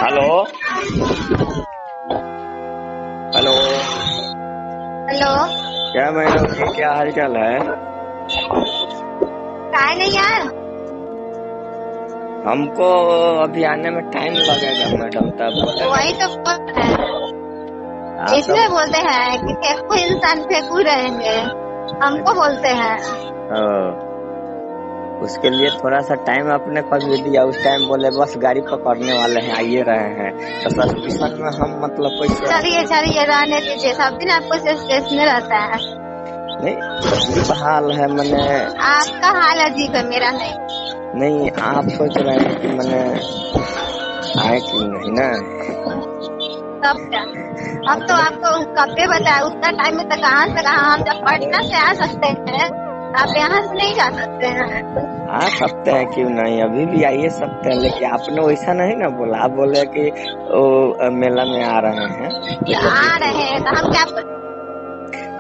Hello hello. Hello. क्या madam जी, क्या हाल चाल है? काय नहीं यार। हमको अभी आने में टाइम लगेगा मैडम, तब बोले वही तो बोल रहे हैं, आप इसलिए बोलते हैं कि फेंकू इंसान फेंकू रहेंगे, हमको बोलते हैं। उसके लिए थोड़ा सा टाइम अपने को भी दिया। उस टाइम बोले बस गाड़ी पकड़ने वाले हैं, आइए रहे हैं, तो सस्पेंशन में हम मतलब कैसे? चलिए रहने दीजिए, सब दिन आपको स्ट्रेस में रहता है। नहीं, अजीब हाल है। मैंने आपका हाल अजीब है, मेरा नहीं। नहीं, आप सोच रहे हैं कि मैंने आए क्यों नहीं ना? तब क्या, अब तो आपको कब पे बताया, उतना टाइम में तो कहाँ से कहाँ, हम जब पटना से आ सकते हैं, आप यहाँ से नहीं जा सकते हैं। आ सकते हैं, क्यों नहीं, अभी भी आइए सकते हैं, लेकिन आपने वैसा नहीं ना बोला। आप बोले कि वो मेला में आ रहे हैं, आ रहे हैं तो हम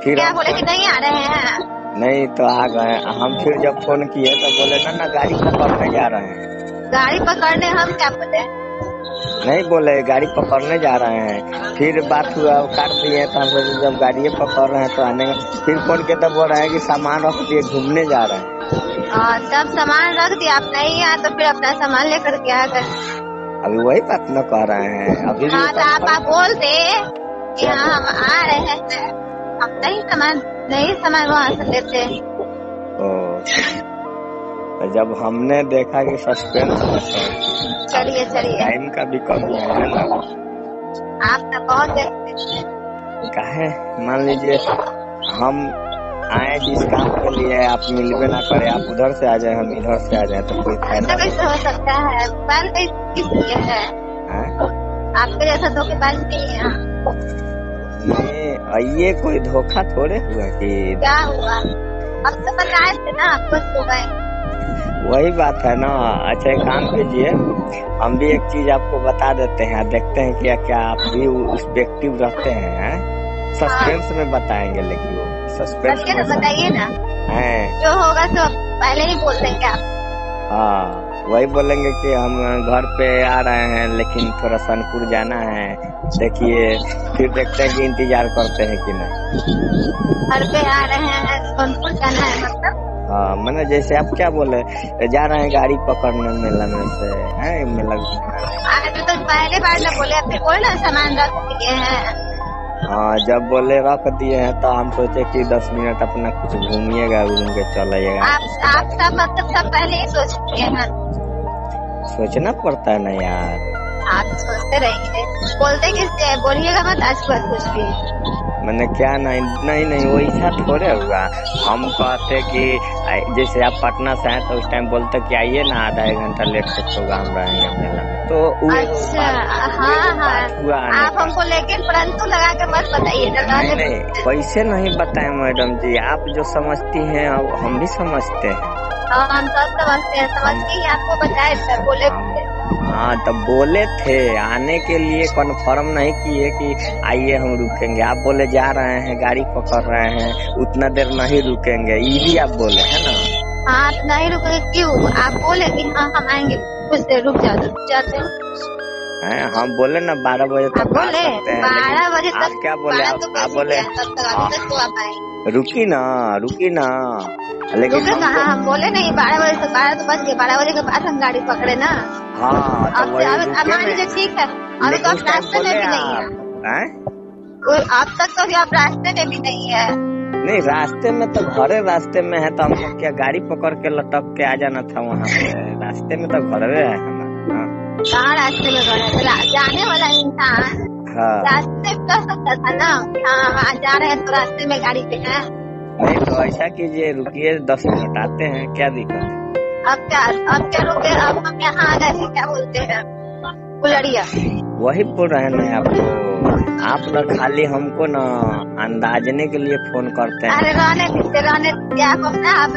फिर क्या बोले कि नहीं आ रहे हैं? नहीं तो आ गए हम। फिर जब फोन किए तो बोले ना गाड़ी पकड़ने जा रहे हैं। गाड़ी पकड़ने हम क्या बोले? नहीं बोले गाड़ी पकड़ने जा रहे हैं। फिर बात हुआ, काट दिए, तो जब गाड़ी पकड़ रहे हैं तो आने। फिर फोन के तब बोल रहे हैं कि सामान रख दिए, घूमने जा रहे हैं। सब सामान रख दिया, आप नहीं आए तो फिर अपना सामान लेकर के आ गए। अभी वही बात न कह रहे हैं अभी। हाँ तो आप बोलते कि हाँ हम आ रहे हैं, हम नहीं सामान वहाँ से लेते। तो जब हमने देखा कि सस्पेंस चलिए टाइम का भी कमी है ना, आप तो बहुत देखते हैं। काहे मान लीजिए हम आए जिस काम के लिए, आप मिलवे ना करे, आप उधर से आ जाए, हम इधर से आ जाए, तो कोई फायदा कैसे हो सकता है? बाल किस लिए है? आपके जैसा धोखेबाज नहीं है। नहीं, ये कोई धोखा थोड़े हुआ कि क्या हुआ? अब तो बताए थे ना, खुश हो गए। वही बात है ना। अच्छा एक काम कीजिए, हम भी एक चीज आपको बता देते हैं, देखते हैं क्या क्या आप भी उस व्यक्ति रहते हैं। सस्पेंस में बताएंगे, लेकिन वो सस्पेंस में बताइए ना। जो होगा तो पहले ही बोल देंगे आप। हाँ, वही बोलेंगे कि हम घर पे आ रहे हैं, लेकिन थोड़ा सोनपुर जाना है, देखिए। फिर देखते हैं कि इंतजार करते हैं कि नहीं। घर पे आ रहे हैं, सोनपुर जाना है मतलब? हाँ, मैंने जैसे आप क्या बोले, जा रहे हैं गाड़ी पकड़ने मेला में से है, मेला। तो पहले बार न बोले, फिर बोला सामान रख दिए हैं। हाँ, जब बोले रख दिए हैं तो हम सोचे कि 10 मिनट अपना कुछ घूमिएगा, घूम के चल आइएगा। आप सब मतलब सब पहले ही सोच लिए हैं। सोचना पड़ता है ना यार। आप सोचते रहिए, बोलते किससे, बोलिएगा मत आज पर कुछ भी। मैंने क्या नहीं वैसा थोड़े हुआ। हम कहते कि जैसे आप पटना से आए तो उस टाइम बोलते कि आइए ना, आधा एक घंटा लेट से प्रोग्राम रहेंगे मेला में, तो अच्छा हाँ हुआ। आप हमको लेकिन परंतु लगा के मत बताइए। नहीं वैसे नहीं बताए मैडम जी, आप जो समझती हैं हम भी समझते हैं। हम सब समझते हैं, समझ के ही आपको बताए बोले। हाँ, तब बोले थे आने के लिए, कन्फर्म नहीं किए कि आइए हम रुकेंगे। आप बोले जा रहे हैं, गाड़ी पकड़ रहे हैं, उतना देर नहीं रुकेंगे, ये भी आप बोले है ना। हाँ तो नहीं रुकेंगे क्यों? आप बोले कि हाँ हम आएंगे, कुछ देर रुक जाते हैं। हम बोले ना 12 बजे तक बोले 12 बजे तक। आप क्या बोले? आप बोले रुकी ना, लेकिन हम बोले नहीं 12 बजे से, 12 तो बज गए, 12 बजे के बाद हम गाड़ी पकड़े ना। हाँ अब मान लीजिए ठीक है, अभी तो आप रास्ते में भी नहीं है। अब तक तो आप रास्ते में भी नहीं है। नहीं, रास्ते में तो घरे रास्ते में है, तो हमको क्या गाड़ी पकड़ के लटक के आ जाना था वहाँ पे? रास्ते में तो घरे है हमारा। कहाँ रास्ते में घरे? जाने वाला इंसान रास्ते में कर सकता था ना। हाँ जा रहे हैं तो रास्ते में गाड़ी पे है। नहीं तो ऐसा कीजिए, रुकिए 10 मिनट आते हैं, क्या दिक्कत है? अब क्या रुके? अब हम यहाँ आ गए, क्या बोलते हैं, कुलड़िया। वही बोल रहे हैं ना आपको। आप न खाली हमको न अंदाजने के लिए फोन करते हैं। अरे रहने क्या आप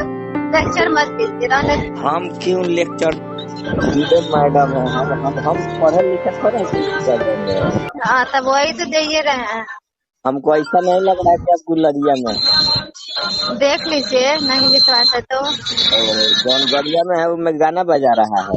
लेक्चर मत दीजिए, रहने। हम क्यों लेक्चर मैडम है, हम पढ़े लिखे थोड़े। हाँ तब वही तो दे रहे हैं। हमको ऐसा नहीं लग रहा है कि आप गुलरिया में। देख लीजिए, नहीं विश्वास है तो जौन गड़िया में है वो में गाना बजा रहा है।